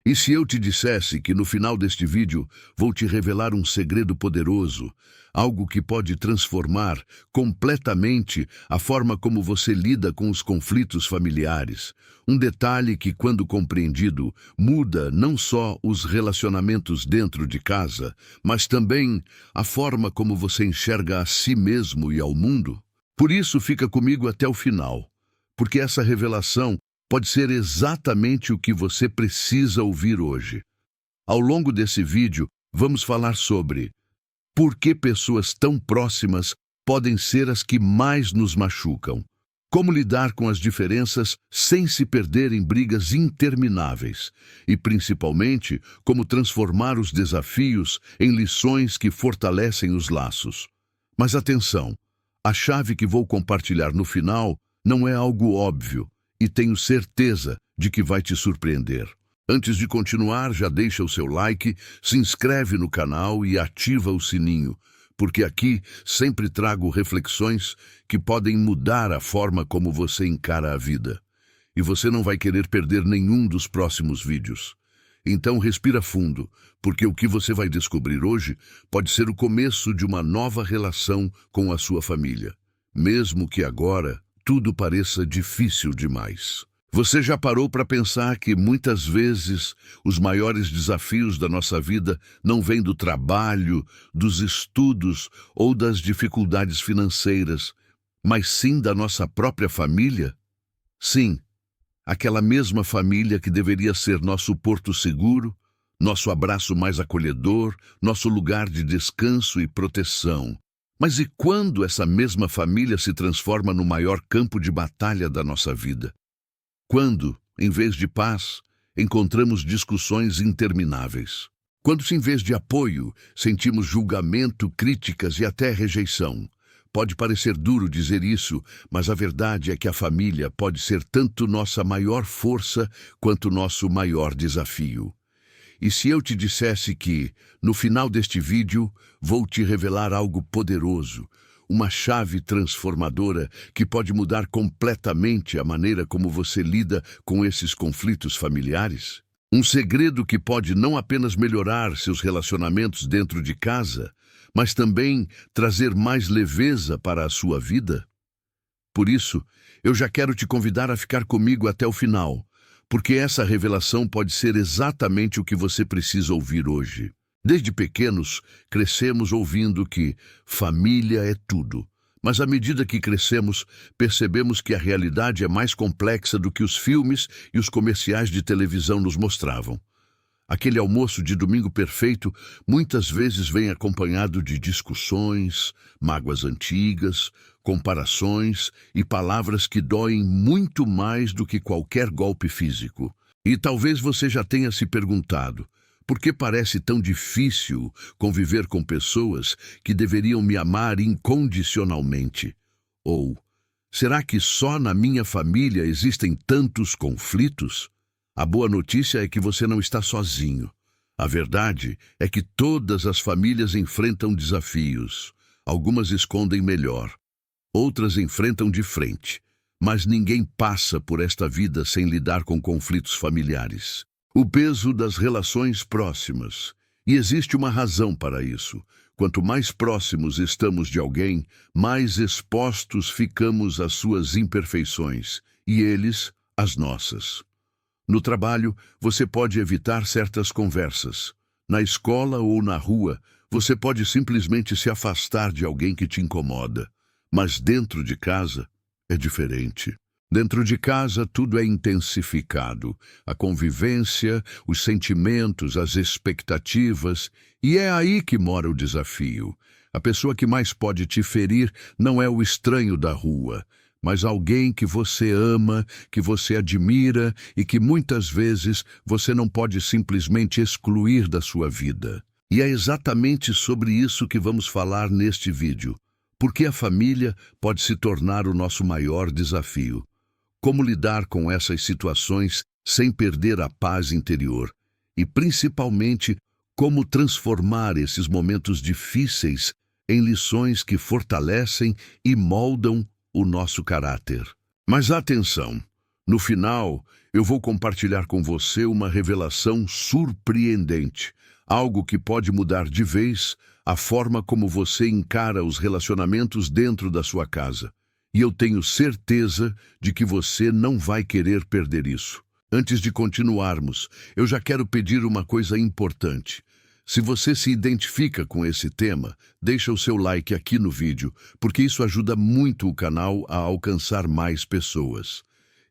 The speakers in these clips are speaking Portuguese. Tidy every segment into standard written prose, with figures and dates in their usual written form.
E se eu te dissesse que no final deste vídeo vou te revelar um segredo poderoso, algo que pode transformar completamente a forma como você lida com os conflitos familiares, um detalhe que, quando compreendido, muda não só os relacionamentos dentro de casa, mas também a forma como você enxerga a si mesmo e ao mundo? Por isso, fica comigo até o final, porque essa revelação pode ser exatamente o que você precisa ouvir hoje. Ao longo desse vídeo, vamos falar sobre por que pessoas tão próximas podem ser as que mais nos machucam, como lidar com as diferenças sem se perder em brigas intermináveis e, principalmente, como transformar os desafios em lições que fortalecem os laços. Mas atenção, a chave que vou compartilhar no final não é algo óbvio, e tenho certeza de que vai te surpreender. Antes de continuar, já deixa o seu like, se inscreve no canal e ativa o sininho, porque aqui sempre trago reflexões que podem mudar a forma como você encara a vida. E você não vai querer perder nenhum dos próximos vídeos. Então respira fundo, porque o que você vai descobrir hoje pode ser o começo de uma nova relação com a sua família, mesmo que agora tudo pareça difícil demais. Você já parou para pensar que muitas vezes os maiores desafios da nossa vida não vêm do trabalho, dos estudos ou das dificuldades financeiras, mas sim da nossa própria família? Sim, aquela mesma família que deveria ser nosso porto seguro, nosso abraço mais acolhedor, nosso lugar de descanso e proteção. Mas e quando essa mesma família se transforma no maior campo de batalha da nossa vida? Quando, em vez de paz, encontramos discussões intermináveis? Quando, em vez de apoio, sentimos julgamento, críticas e até rejeição? Pode parecer duro dizer isso, mas a verdade é que a família pode ser tanto nossa maior força quanto nosso maior desafio. E se eu te dissesse que, no final deste vídeo, vou te revelar algo poderoso, uma chave transformadora que pode mudar completamente a maneira como você lida com esses conflitos familiares? Um segredo que pode não apenas melhorar seus relacionamentos dentro de casa, mas também trazer mais leveza para a sua vida? Por isso, eu já quero te convidar a ficar comigo até o final, porque essa revelação pode ser exatamente o que você precisa ouvir hoje. Desde pequenos, crescemos ouvindo que família é tudo. Mas à medida que crescemos, percebemos que a realidade é mais complexa do que os filmes e os comerciais de televisão nos mostravam. Aquele almoço de domingo perfeito muitas vezes vem acompanhado de discussões, mágoas antigas, comparações e palavras que doem muito mais do que qualquer golpe físico. E talvez você já tenha se perguntado: por que parece tão difícil conviver com pessoas que deveriam me amar incondicionalmente? Ou, será que só na minha família existem tantos conflitos? A boa notícia é que você não está sozinho. A verdade é que todas as famílias enfrentam desafios. Algumas escondem melhor, outras enfrentam de frente. Mas ninguém passa por esta vida sem lidar com conflitos familiares. O peso das relações próximas. E existe uma razão para isso. Quanto mais próximos estamos de alguém, mais expostos ficamos às suas imperfeições, e eles, às nossas. No trabalho, você pode evitar certas conversas. Na escola ou na rua, você pode simplesmente se afastar de alguém que te incomoda. Mas dentro de casa, é diferente. Dentro de casa, tudo é intensificado. A convivência, os sentimentos, as expectativas. E é aí que mora o desafio. A pessoa que mais pode te ferir não é o estranho da rua, mas alguém que você ama, que você admira e que muitas vezes você não pode simplesmente excluir da sua vida. E é exatamente sobre isso que vamos falar neste vídeo. Porque a família pode se tornar o nosso maior desafio. Como lidar com essas situações sem perder a paz interior? E, principalmente, como transformar esses momentos difíceis em lições que fortalecem e moldam o nosso caráter. Mas atenção, No final, eu vou compartilhar com você uma revelação surpreendente, algo que pode mudar de vez a forma como você encara os relacionamentos dentro da sua casa. E eu tenho certeza de que você não vai querer perder isso. Antes de continuarmos, eu já quero pedir uma coisa importante. Se você se identifica com esse tema, deixa o seu like aqui no vídeo, porque isso ajuda muito o canal a alcançar mais pessoas.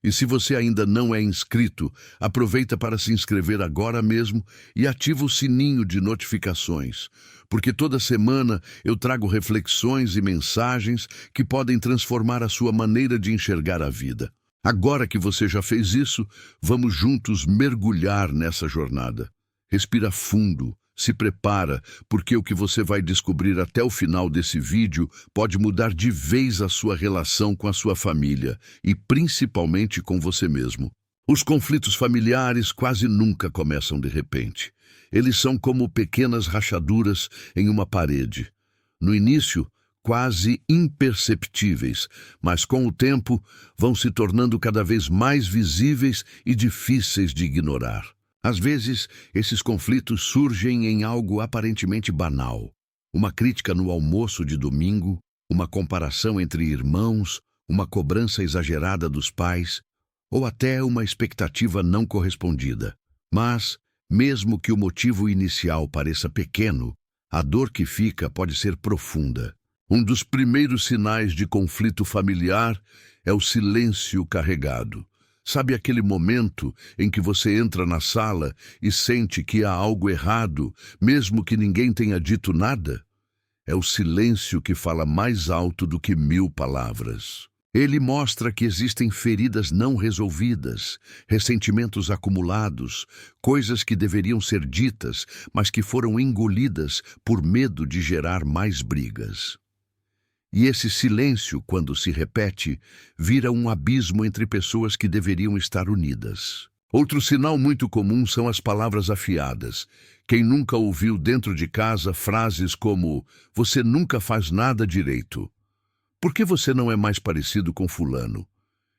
E se você ainda não é inscrito, aproveita para se inscrever agora mesmo e ativa o sininho de notificações, porque toda semana eu trago reflexões e mensagens que podem transformar a sua maneira de enxergar a vida. Agora que você já fez isso, vamos juntos mergulhar nessa jornada. Respira fundo. Se prepara, porque o que você vai descobrir até o final desse vídeo pode mudar de vez a sua relação com a sua família e principalmente com você mesmo. Os conflitos familiares quase nunca começam de repente. Eles são como pequenas rachaduras em uma parede. No início, quase imperceptíveis, mas com o tempo vão se tornando cada vez mais visíveis e difíceis de ignorar. Às vezes, esses conflitos surgem em algo aparentemente banal. Uma crítica no almoço de domingo, uma comparação entre irmãos, uma cobrança exagerada dos pais, ou até uma expectativa não correspondida. Mas, mesmo que o motivo inicial pareça pequeno, a dor que fica pode ser profunda. Um dos primeiros sinais de conflito familiar é o silêncio carregado. Sabe aquele momento em que você entra na sala e sente que há algo errado, mesmo que ninguém tenha dito nada? É o silêncio que fala mais alto do que 1000 palavras. Ele mostra que existem feridas não resolvidas, ressentimentos acumulados, coisas que deveriam ser ditas, mas que foram engolidas por medo de gerar mais brigas. E esse silêncio, quando se repete, vira um abismo entre pessoas que deveriam estar unidas. Outro sinal muito comum são as palavras afiadas. Quem nunca ouviu dentro de casa frases como "Você nunca faz nada direito"? "Por que você não é mais parecido com fulano?"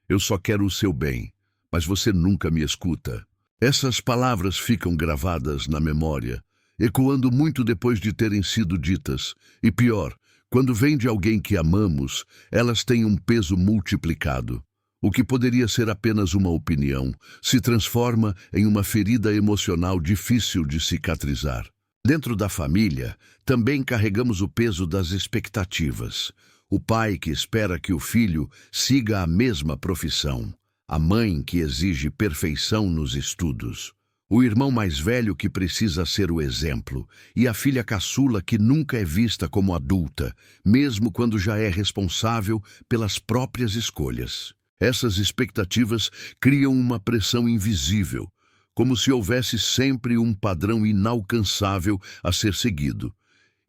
"Eu só quero o seu bem, mas você nunca me escuta." Essas palavras ficam gravadas na memória, ecoando muito depois de terem sido ditas. E pior, quando vem de alguém que amamos, elas têm um peso multiplicado. O que poderia ser apenas uma opinião se transforma em uma ferida emocional difícil de cicatrizar. Dentro da família, também carregamos o peso das expectativas. O pai que espera que o filho siga a mesma profissão. A mãe que exige perfeição nos estudos. O irmão mais velho que precisa ser o exemplo, e a filha caçula que nunca é vista como adulta, mesmo quando já é responsável pelas próprias escolhas. Essas expectativas criam uma pressão invisível, como se houvesse sempre um padrão inalcançável a ser seguido.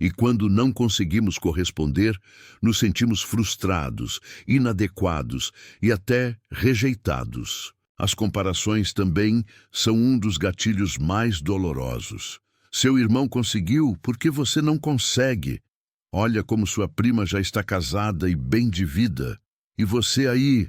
E quando não conseguimos corresponder, nos sentimos frustrados, inadequados e até rejeitados. As comparações também são um dos gatilhos mais dolorosos. Seu irmão conseguiu, por que você não consegue? Olha como sua prima já está casada e bem de vida. E você aí?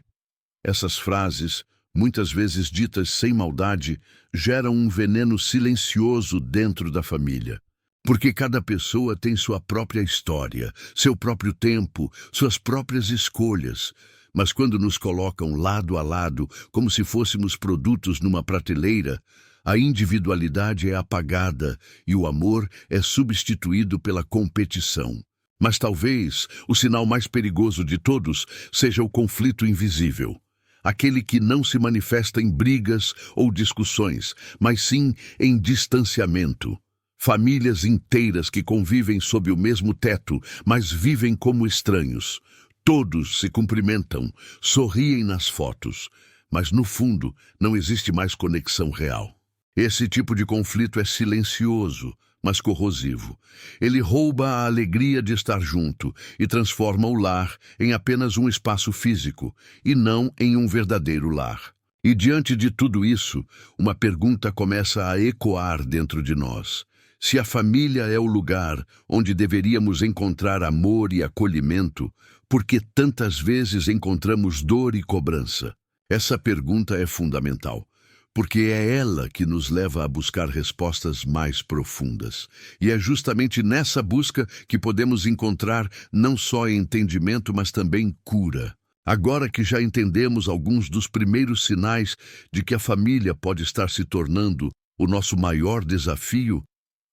Essas frases, muitas vezes ditas sem maldade, geram um veneno silencioso dentro da família. Porque cada pessoa tem sua própria história, seu próprio tempo, suas próprias escolhas. Mas quando nos colocam lado a lado, como se fôssemos produtos numa prateleira, a individualidade é apagada e o amor é substituído pela competição. Mas talvez o sinal mais perigoso de todos seja o conflito invisível. Aquele que não se manifesta em brigas ou discussões, mas sim em distanciamento. Famílias inteiras que convivem sob o mesmo teto, mas vivem como estranhos. Todos se cumprimentam, sorriem nas fotos, mas no fundo não existe mais conexão real. Esse tipo de conflito é silencioso, mas corrosivo. Ele rouba a alegria de estar junto e transforma o lar em apenas um espaço físico e não em um verdadeiro lar. E diante de tudo isso, uma pergunta começa a ecoar dentro de nós. Se a família é o lugar onde deveríamos encontrar amor e acolhimento, por que tantas vezes encontramos dor e cobrança? Essa pergunta é fundamental, porque é ela que nos leva a buscar respostas mais profundas. E é justamente nessa busca que podemos encontrar não só entendimento, mas também cura. Agora que já entendemos alguns dos primeiros sinais de que a família pode estar se tornando o nosso maior desafio,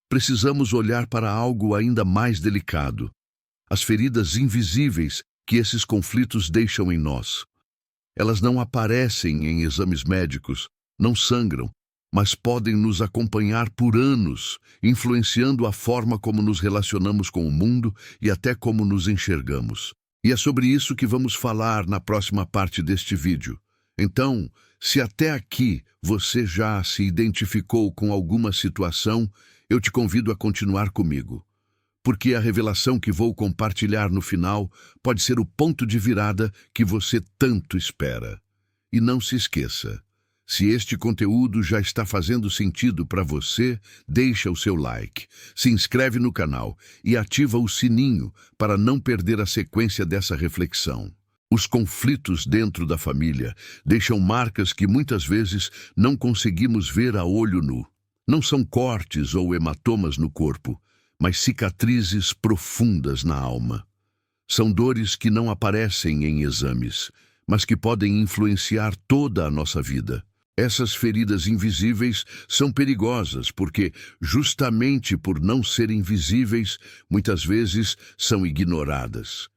precisamos olhar para algo ainda mais delicado: as feridas invisíveis que esses conflitos deixam em nós. Elas não aparecem em exames médicos, não sangram, mas podem nos acompanhar por anos, influenciando a forma como nos relacionamos com o mundo e até como nos enxergamos. E é sobre isso que vamos falar na próxima parte deste vídeo. Então, se até aqui você já se identificou com alguma situação, eu te convido a continuar comigo, porque a revelação que vou compartilhar no final pode ser o ponto de virada que você tanto espera. E não se esqueça, se este conteúdo já está fazendo sentido para você, deixa o seu like, se inscreve no canal e ativa o sininho para não perder a sequência dessa reflexão. Os conflitos dentro da família deixam marcas que muitas vezes não conseguimos ver a olho nu. Não são cortes ou hematomas no corpo, mas cicatrizes profundas na alma. São dores que não aparecem em exames, mas que podem influenciar toda a nossa vida. Essas feridas invisíveis são perigosas porque, justamente por não serem visíveis, muitas vezes são ignoradas.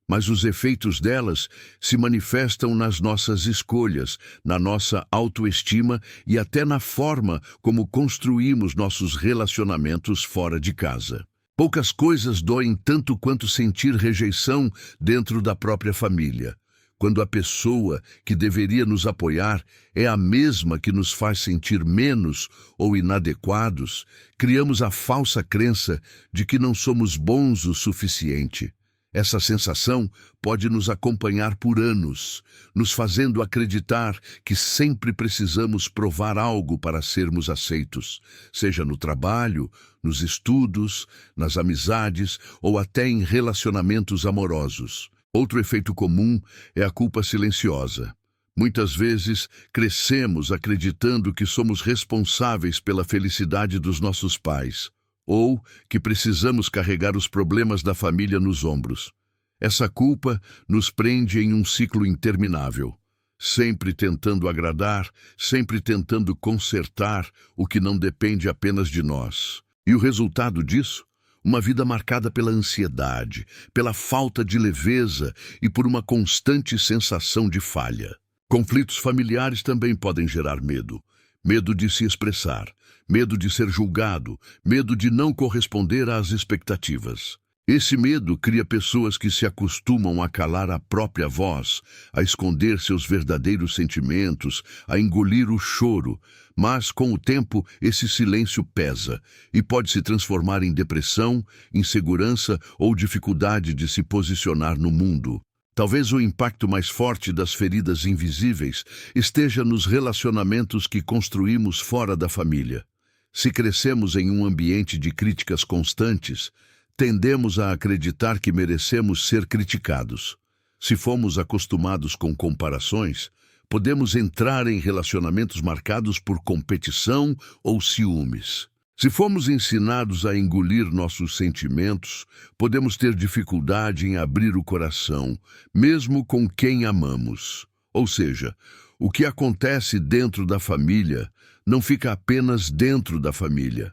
Mas os efeitos delas se manifestam nas nossas escolhas, na nossa autoestima e até na forma como construímos nossos relacionamentos fora de casa. Poucas coisas doem tanto quanto sentir rejeição dentro da própria família. Quando a pessoa que deveria nos apoiar é a mesma que nos faz sentir menos ou inadequados, criamos a falsa crença de que não somos bons o suficiente. Essa sensação pode nos acompanhar por anos, nos fazendo acreditar que sempre precisamos provar algo para sermos aceitos, seja no trabalho, nos estudos, nas amizades ou até em relacionamentos amorosos. Outro efeito comum é a culpa silenciosa. Muitas vezes crescemos acreditando que somos responsáveis pela felicidade dos nossos pais, ou que precisamos carregar os problemas da família nos ombros. Essa culpa nos prende em um ciclo interminável, sempre tentando agradar, sempre tentando consertar o que não depende apenas de nós. E o resultado disso? Uma vida marcada pela ansiedade, pela falta de leveza e por uma constante sensação de falha. Conflitos familiares também podem gerar medo. Medo de se expressar, medo de ser julgado, medo de não corresponder às expectativas. Esse medo cria pessoas que se acostumam a calar a própria voz, a esconder seus verdadeiros sentimentos, a engolir o choro, mas com o tempo esse silêncio pesa e pode se transformar em depressão, insegurança ou dificuldade de se posicionar no mundo. Talvez o impacto mais forte das feridas invisíveis esteja nos relacionamentos que construímos fora da família. Se crescemos em um ambiente de críticas constantes, tendemos a acreditar que merecemos ser criticados. Se fomos acostumados com comparações, podemos entrar em relacionamentos marcados por competição ou ciúmes. Se fomos ensinados a engolir nossos sentimentos, podemos ter dificuldade em abrir o coração, mesmo com quem amamos. Ou seja, o que acontece dentro da família não fica apenas dentro da família.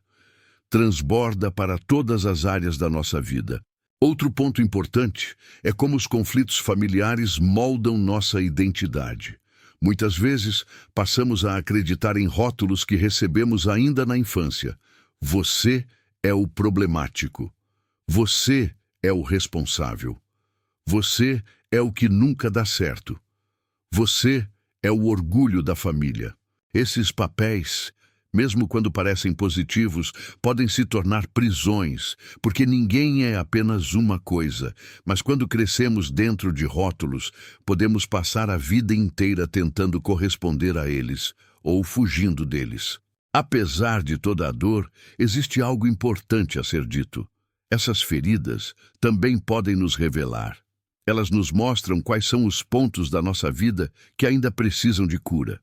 Transborda para todas as áreas da nossa vida. Outro ponto importante é como os conflitos familiares moldam nossa identidade. Muitas vezes, passamos a acreditar em rótulos que recebemos ainda na infância. Você é o problemático. Você é o responsável. Você é o que nunca dá certo. Você é o orgulho da família. Esses papéis, mesmo quando parecem positivos, podem se tornar prisões, porque ninguém é apenas uma coisa. Mas quando crescemos dentro de rótulos, podemos passar a vida inteira tentando corresponder a eles, ou fugindo deles. Apesar de toda a dor, existe algo importante a ser dito. Essas feridas também podem nos revelar. Elas nos mostram quais são os pontos da nossa vida que ainda precisam de cura.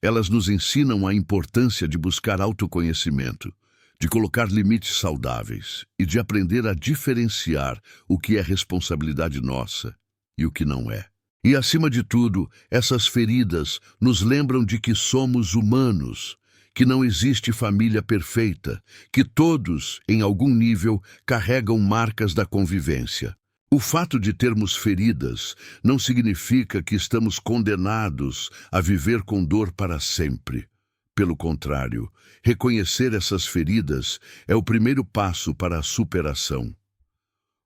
Elas nos ensinam a importância de buscar autoconhecimento, de colocar limites saudáveis e de aprender a diferenciar o que é responsabilidade nossa e o que não é. E, acima de tudo, essas feridas nos lembram de que somos humanos, que não existe família perfeita, que todos, em algum nível, carregam marcas da convivência. O fato de termos feridas não significa que estamos condenados a viver com dor para sempre. Pelo contrário, reconhecer essas feridas é o primeiro passo para a superação.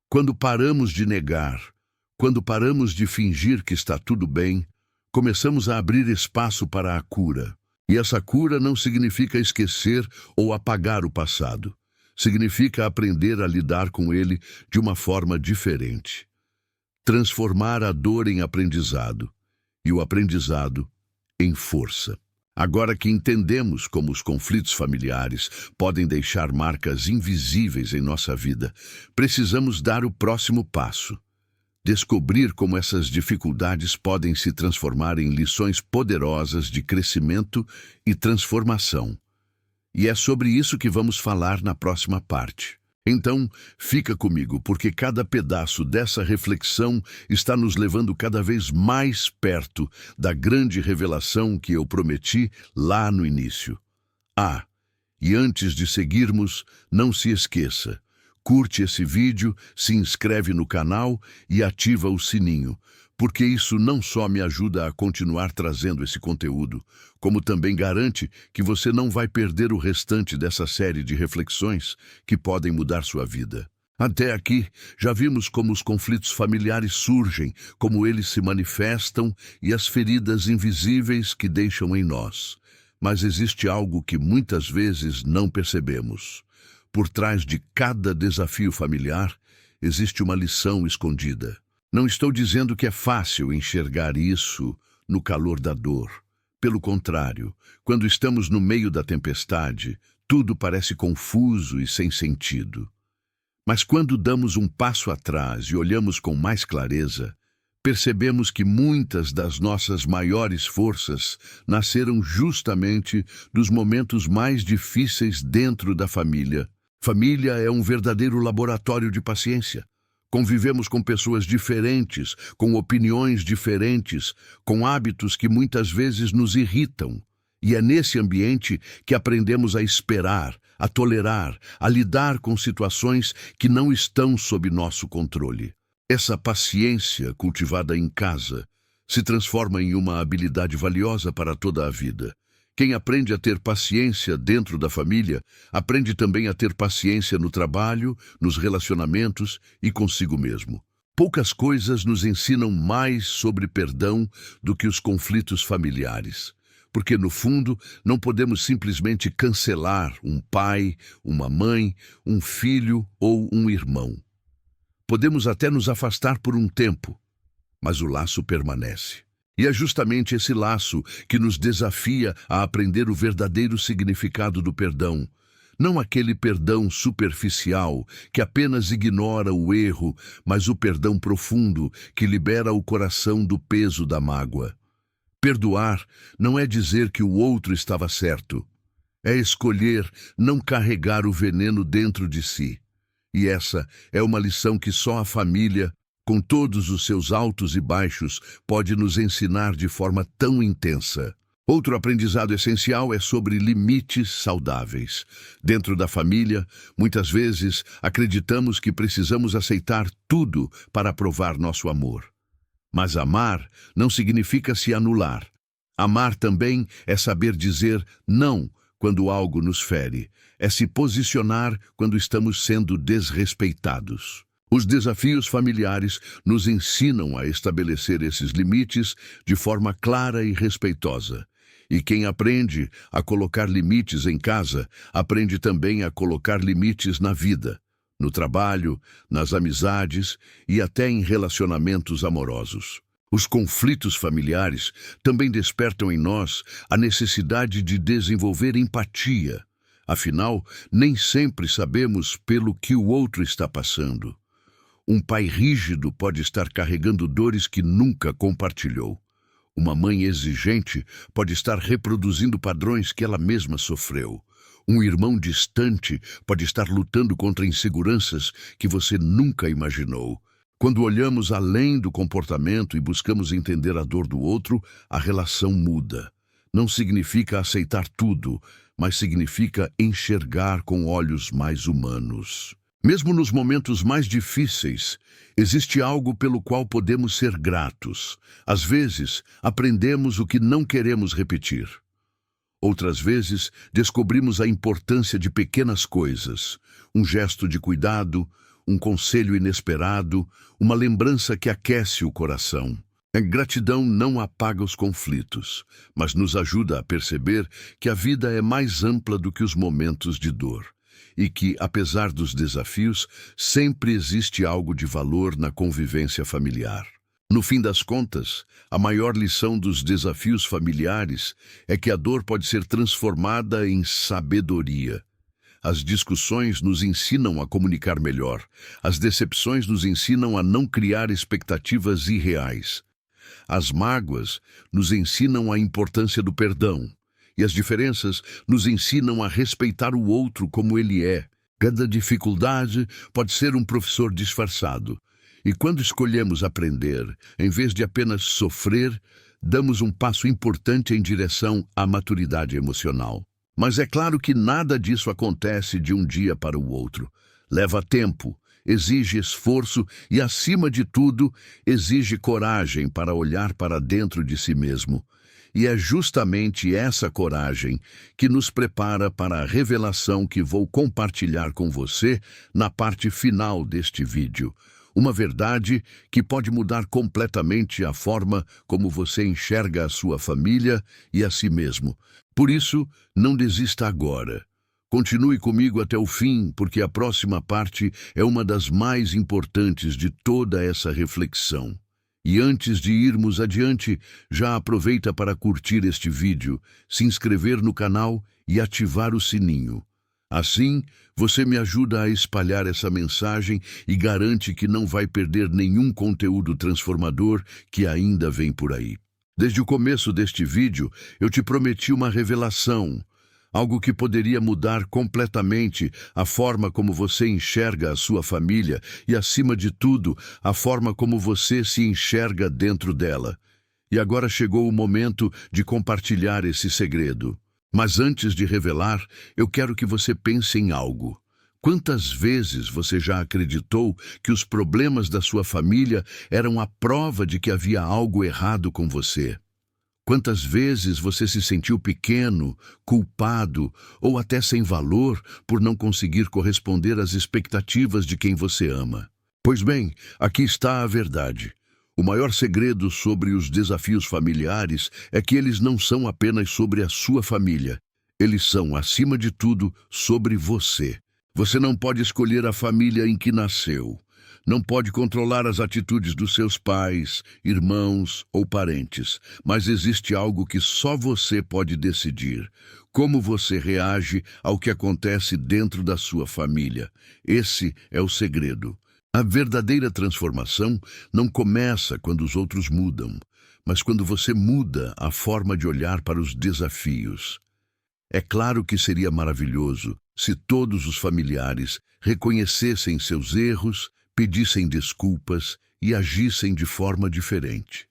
Quando paramos de negar, quando paramos de fingir que está tudo bem, começamos a abrir espaço para a cura. E essa cura não significa esquecer ou apagar o passado. Significa aprender a lidar com ele de uma forma diferente. Transformar a dor em aprendizado e o aprendizado em força. Agora que entendemos como os conflitos familiares podem deixar marcas invisíveis em nossa vida, precisamos dar o próximo passo. Descobrir como essas dificuldades podem se transformar em lições poderosas de crescimento e transformação. E é sobre isso que vamos falar na próxima parte. Então, fica comigo, porque cada pedaço dessa reflexão está nos levando cada vez mais perto da grande revelação que eu prometi lá no início. E antes de seguirmos, não se esqueça. Curte esse vídeo, se inscreve no canal e ativa o sininho, porque isso não só me ajuda a continuar trazendo esse conteúdo, como também garante que você não vai perder o restante dessa série de reflexões que podem mudar sua vida. Até aqui, já vimos como os conflitos familiares surgem, como eles se manifestam e as feridas invisíveis que deixam em nós. Mas existe algo que muitas vezes não percebemos. Por trás de cada desafio familiar, existe uma lição escondida. Não estou dizendo que é fácil enxergar isso no calor da dor. Pelo contrário, quando estamos no meio da tempestade, tudo parece confuso e sem sentido. Mas quando damos um passo atrás e olhamos com mais clareza, percebemos que muitas das nossas maiores forças nasceram justamente dos momentos mais difíceis dentro da família. Família é um verdadeiro laboratório de paciência. Convivemos com pessoas diferentes, com opiniões diferentes, com hábitos que muitas vezes nos irritam. E é nesse ambiente que aprendemos a esperar, a tolerar, a lidar com situações que não estão sob nosso controle. Essa paciência cultivada em casa se transforma em uma habilidade valiosa para toda a vida. Quem aprende a ter paciência dentro da família, aprende também a ter paciência no trabalho, nos relacionamentos e consigo mesmo. Poucas coisas nos ensinam mais sobre perdão do que os conflitos familiares. Porque, no fundo, não podemos simplesmente cancelar um pai, uma mãe, um filho ou um irmão. Podemos até nos afastar por um tempo, mas o laço permanece. E é justamente esse laço que nos desafia a aprender o verdadeiro significado do perdão. Não aquele perdão superficial que apenas ignora o erro, mas o perdão profundo que libera o coração do peso da mágoa. Perdoar não é dizer que o outro estava certo. É escolher não carregar o veneno dentro de si. E essa é uma lição que só a família, com todos os seus altos e baixos, pode nos ensinar de forma tão intensa. Outro aprendizado essencial é sobre limites saudáveis. Dentro da família, muitas vezes acreditamos que precisamos aceitar tudo para provar nosso amor. Mas amar não significa se anular. Amar também é saber dizer não quando algo nos fere. É se posicionar quando estamos sendo desrespeitados. Os desafios familiares nos ensinam a estabelecer esses limites de forma clara e respeitosa. E quem aprende a colocar limites em casa, aprende também a colocar limites na vida, no trabalho, nas amizades e até em relacionamentos amorosos. Os conflitos familiares também despertam em nós a necessidade de desenvolver empatia. Afinal, nem sempre sabemos pelo que o outro está passando. Um pai rígido pode estar carregando dores que nunca compartilhou. Uma mãe exigente pode estar reproduzindo padrões que ela mesma sofreu. Um irmão distante pode estar lutando contra inseguranças que você nunca imaginou. Quando olhamos além do comportamento e buscamos entender a dor do outro, a relação muda. Não significa aceitar tudo, mas significa enxergar com olhos mais humanos. Mesmo nos momentos mais difíceis, existe algo pelo qual podemos ser gratos. Às vezes, aprendemos o que não queremos repetir. Outras vezes, descobrimos a importância de pequenas coisas, um gesto de cuidado, um conselho inesperado, uma lembrança que aquece o coração. A gratidão não apaga os conflitos, mas nos ajuda a perceber que a vida é mais ampla do que os momentos de dor. E que, apesar dos desafios, sempre existe algo de valor na convivência familiar. No fim das contas, a maior lição dos desafios familiares é que a dor pode ser transformada em sabedoria. As discussões nos ensinam a comunicar melhor. As decepções nos ensinam a não criar expectativas irreais. As mágoas nos ensinam a importância do perdão. E as diferenças nos ensinam a respeitar o outro como ele é. Cada dificuldade pode ser um professor disfarçado. E quando escolhemos aprender, em vez de apenas sofrer, damos um passo importante em direção à maturidade emocional. Mas é claro que nada disso acontece de um dia para o outro. Leva tempo, exige esforço e, acima de tudo, exige coragem para olhar para dentro de si mesmo. E é justamente essa coragem que nos prepara para a revelação que vou compartilhar com você na parte final deste vídeo. Uma verdade que pode mudar completamente a forma como você enxerga a sua família e a si mesmo. Por isso, não desista agora. Continue comigo até o fim, porque a próxima parte é uma das mais importantes de toda essa reflexão. E antes de irmos adiante, já aproveita para curtir este vídeo, se inscrever no canal e ativar o sininho. Assim, você me ajuda a espalhar essa mensagem e garante que não vai perder nenhum conteúdo transformador que ainda vem por aí. Desde o começo deste vídeo, eu te prometi uma revelação, algo que poderia mudar completamente a forma como você enxerga a sua família e, acima de tudo, a forma como você se enxerga dentro dela. E agora chegou o momento de compartilhar esse segredo. Mas antes de revelar, eu quero que você pense em algo. Quantas vezes você já acreditou que os problemas da sua família eram a prova de que havia algo errado com você? Quantas vezes você se sentiu pequeno, culpado ou até sem valor por não conseguir corresponder às expectativas de quem você ama? Pois bem, aqui está a verdade. O maior segredo sobre os desafios familiares é que eles não são apenas sobre a sua família. Eles são, acima de tudo, sobre você. Você não pode escolher a família em que nasceu. Não pode controlar as atitudes dos seus pais, irmãos ou parentes, mas existe algo que só você pode decidir: como você reage ao que acontece dentro da sua família. Esse é o segredo. A verdadeira transformação não começa quando os outros mudam, mas quando você muda a forma de olhar para os desafios. É claro que seria maravilhoso se todos os familiares reconhecessem seus erros, pedissem desculpas e agissem de forma diferente.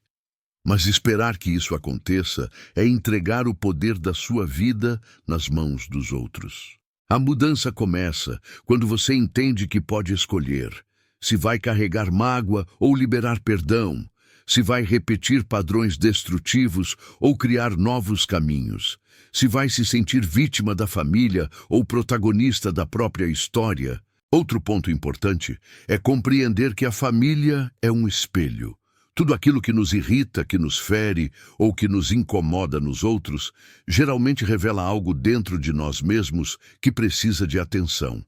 Mas esperar que isso aconteça é entregar o poder da sua vida nas mãos dos outros. A mudança começa quando você entende que pode escolher se vai carregar mágoa ou liberar perdão, se vai repetir padrões destrutivos ou criar novos caminhos, se vai se sentir vítima da família ou protagonista da própria história. Outro ponto importante é compreender que a família é um espelho. Tudo aquilo que nos irrita, que nos fere ou que nos incomoda nos outros, geralmente revela algo dentro de nós mesmos que precisa de atenção.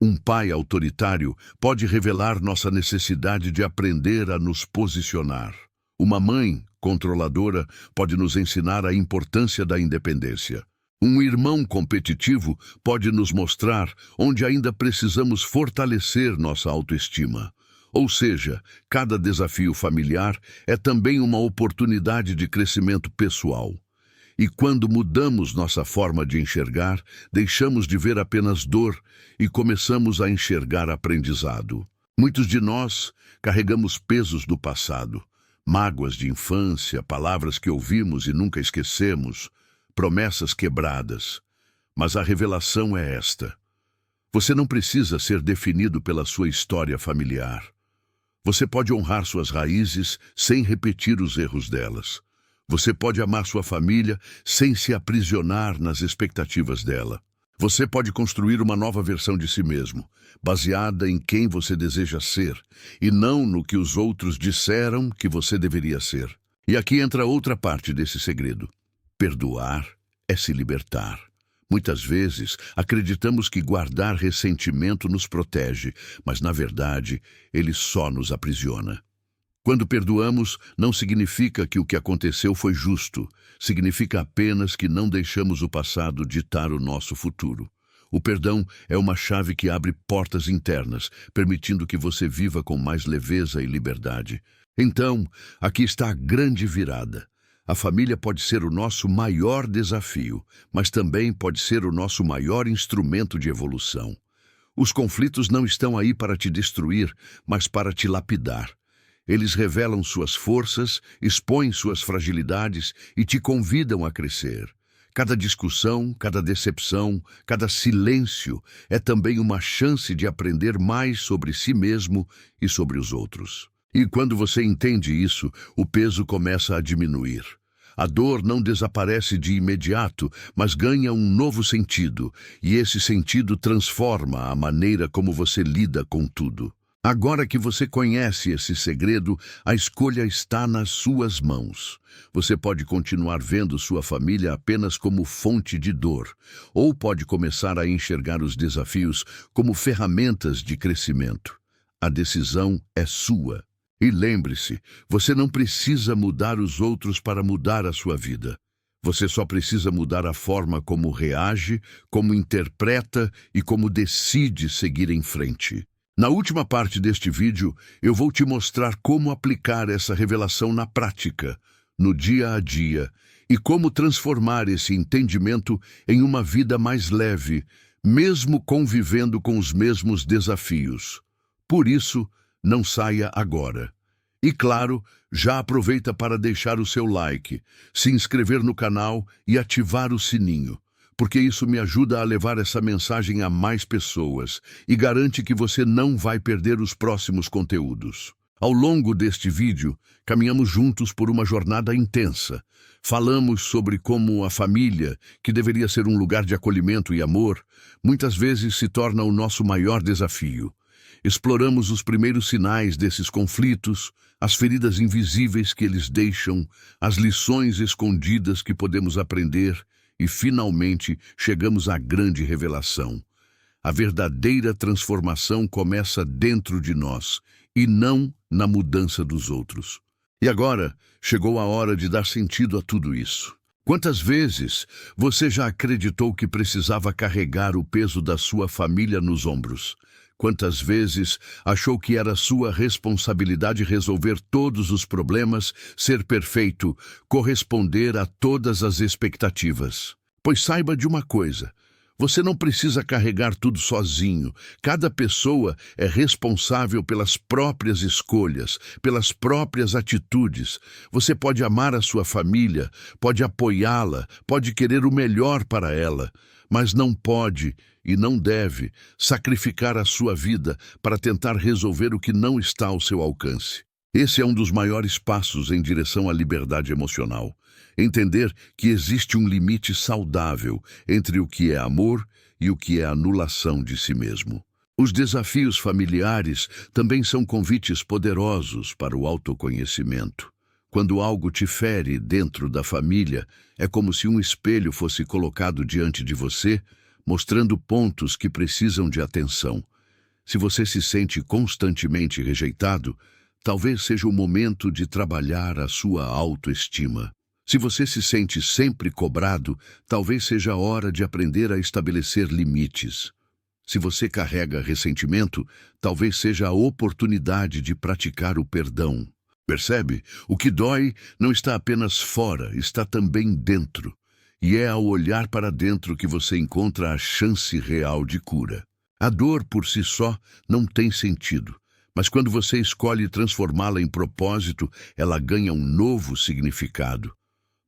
Um pai autoritário pode revelar nossa necessidade de aprender a nos posicionar. Uma mãe controladora pode nos ensinar a importância da independência. Um irmão competitivo pode nos mostrar onde ainda precisamos fortalecer nossa autoestima. Ou seja, cada desafio familiar é também uma oportunidade de crescimento pessoal. E quando mudamos nossa forma de enxergar, deixamos de ver apenas dor e começamos a enxergar aprendizado. Muitos de nós carregamos pesos do passado, mágoas de infância, palavras que ouvimos e nunca esquecemos, promessas quebradas. Mas a revelação é esta: você não precisa ser definido pela sua história familiar. Você pode honrar suas raízes sem repetir os erros delas. Você pode amar sua família sem se aprisionar nas expectativas dela. Você pode construir uma nova versão de si mesmo, baseada em quem você deseja ser, e não no que os outros disseram que você deveria ser. E aqui entra outra parte desse segredo. Perdoar é se libertar. Muitas vezes, acreditamos que guardar ressentimento nos protege, mas, na verdade, ele só nos aprisiona. Quando perdoamos, não significa que o que aconteceu foi justo. Significa apenas que não deixamos o passado ditar o nosso futuro. O perdão é uma chave que abre portas internas, permitindo que você viva com mais leveza e liberdade. Então, aqui está a grande virada. A família pode ser o nosso maior desafio, mas também pode ser o nosso maior instrumento de evolução. Os conflitos não estão aí para te destruir, mas para te lapidar. Eles revelam suas forças, expõem suas fragilidades e te convidam a crescer. Cada discussão, cada decepção, cada silêncio é também uma chance de aprender mais sobre si mesmo e sobre os outros. E quando você entende isso, o peso começa a diminuir. A dor não desaparece de imediato, mas ganha um novo sentido, e esse sentido transforma a maneira como você lida com tudo. Agora que você conhece esse segredo, a escolha está nas suas mãos. Você pode continuar vendo sua família apenas como fonte de dor, ou pode começar a enxergar os desafios como ferramentas de crescimento. A decisão é sua. E lembre-se, você não precisa mudar os outros para mudar a sua vida. Você só precisa mudar a forma como reage, como interpreta e como decide seguir em frente. Na última parte deste vídeo, eu vou te mostrar como aplicar essa revelação na prática, no dia a dia, e como transformar esse entendimento em uma vida mais leve, mesmo convivendo com os mesmos desafios. Por isso, não saia agora. E claro, já aproveita para deixar o seu like, se inscrever no canal e ativar o sininho, porque isso me ajuda a levar essa mensagem a mais pessoas e garante que você não vai perder os próximos conteúdos. Ao longo deste vídeo, caminhamos juntos por uma jornada intensa. Falamos sobre como a família, que deveria ser um lugar de acolhimento e amor, muitas vezes se torna o nosso maior desafio. Exploramos os primeiros sinais desses conflitos, as feridas invisíveis que eles deixam, as lições escondidas que podemos aprender e, finalmente, chegamos à grande revelação. A verdadeira transformação começa dentro de nós e não na mudança dos outros. E agora, chegou a hora de dar sentido a tudo isso. Quantas vezes você já acreditou que precisava carregar o peso da sua família nos ombros? Quantas vezes achou que era sua responsabilidade resolver todos os problemas, ser perfeito, corresponder a todas as expectativas? Pois saiba de uma coisa: você não precisa carregar tudo sozinho. Cada pessoa é responsável pelas próprias escolhas, pelas próprias atitudes. Você pode amar a sua família, pode apoiá-la, pode querer o melhor para ela, mas não pode e não deve sacrificar a sua vida para tentar resolver o que não está ao seu alcance. Esse é um dos maiores passos em direção à liberdade emocional. Entender que existe um limite saudável entre o que é amor e o que é anulação de si mesmo. Os desafios familiares também são convites poderosos para o autoconhecimento. Quando algo te fere dentro da família, é como se um espelho fosse colocado diante de você, mostrando pontos que precisam de atenção. Se você se sente constantemente rejeitado, talvez seja o momento de trabalhar a sua autoestima. Se você se sente sempre cobrado, talvez seja a hora de aprender a estabelecer limites. Se você carrega ressentimento, talvez seja a oportunidade de praticar o perdão. Percebe? O que dói não está apenas fora, está também dentro. E é ao olhar para dentro que você encontra a chance real de cura. A dor por si só não tem sentido, mas quando você escolhe transformá-la em propósito, ela ganha um novo significado.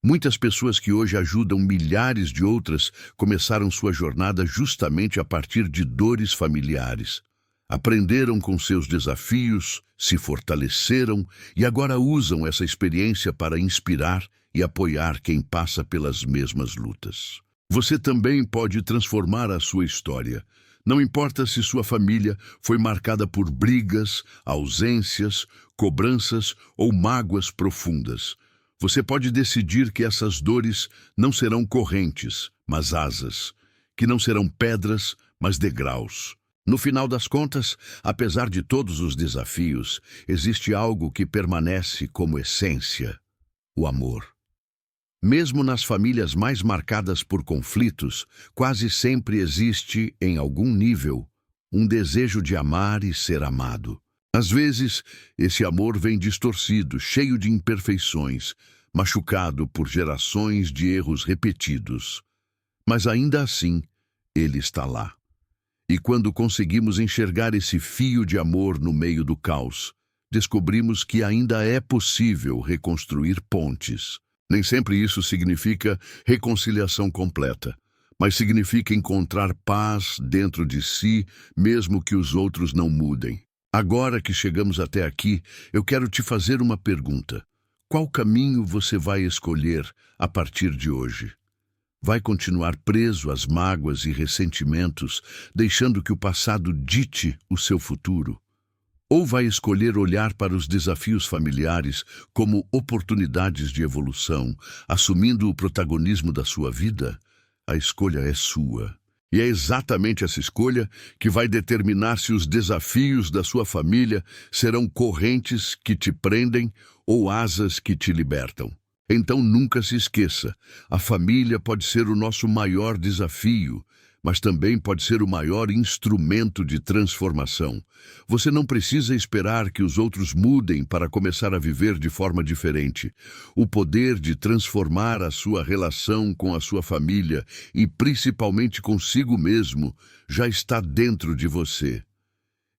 Muitas pessoas que hoje ajudam milhares de outras começaram sua jornada justamente a partir de dores familiares. Aprenderam com seus desafios, se fortaleceram e agora usam essa experiência para inspirar e apoiar quem passa pelas mesmas lutas. Você também pode transformar a sua história. Não importa se sua família foi marcada por brigas, ausências, cobranças ou mágoas profundas. Você pode decidir que essas dores não serão correntes, mas asas, que não serão pedras, mas degraus. No final das contas, apesar de todos os desafios, existe algo que permanece como essência: o amor. Mesmo nas famílias mais marcadas por conflitos, quase sempre existe, em algum nível, um desejo de amar e ser amado. Às vezes, esse amor vem distorcido, cheio de imperfeições, machucado por gerações de erros repetidos. Mas ainda assim, ele está lá. E quando conseguimos enxergar esse fio de amor no meio do caos, descobrimos que ainda é possível reconstruir pontes. Nem sempre isso significa reconciliação completa, mas significa encontrar paz dentro de si, mesmo que os outros não mudem. Agora que chegamos até aqui, eu quero te fazer uma pergunta. Qual caminho você vai escolher a partir de hoje? Vai continuar preso às mágoas e ressentimentos, deixando que o passado dite o seu futuro? Ou vai escolher olhar para os desafios familiares como oportunidades de evolução, assumindo o protagonismo da sua vida? A escolha é sua. E é exatamente essa escolha que vai determinar se os desafios da sua família serão correntes que te prendem ou asas que te libertam. Então nunca se esqueça, a família pode ser o nosso maior desafio, mas também pode ser o maior instrumento de transformação. Você não precisa esperar que os outros mudem para começar a viver de forma diferente. O poder de transformar a sua relação com a sua família e principalmente consigo mesmo já está dentro de você.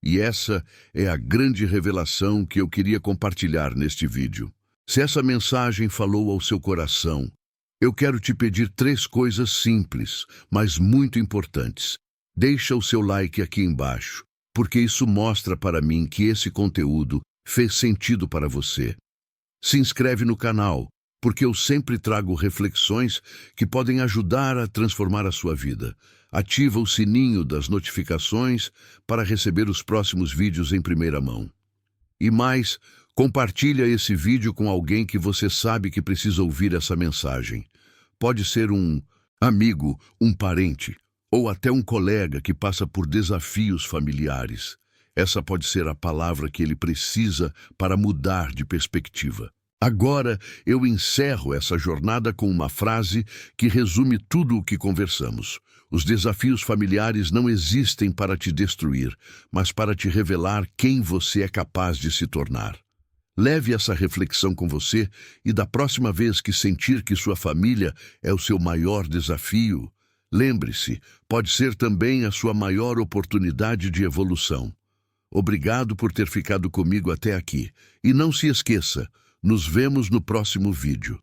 E essa é a grande revelação que eu queria compartilhar neste vídeo. Se essa mensagem falou ao seu coração, eu quero te pedir 3 coisas simples, mas muito importantes. Deixa o seu like aqui embaixo, porque isso mostra para mim que esse conteúdo fez sentido para você. Se inscreve no canal, porque eu sempre trago reflexões que podem ajudar a transformar a sua vida. Ativa o sininho das notificações para receber os próximos vídeos em primeira mão. E mais, compartilha esse vídeo com alguém que você sabe que precisa ouvir essa mensagem. Pode ser um amigo, um parente, ou até um colega que passa por desafios familiares. Essa pode ser a palavra que ele precisa para mudar de perspectiva. Agora eu encerro essa jornada com uma frase que resume tudo o que conversamos. Os desafios familiares não existem para te destruir, mas para te revelar quem você é capaz de se tornar. Leve essa reflexão com você e da próxima vez que sentir que sua família é o seu maior desafio, lembre-se, pode ser também a sua maior oportunidade de evolução. Obrigado por ter ficado comigo até aqui. E não se esqueça, nos vemos no próximo vídeo.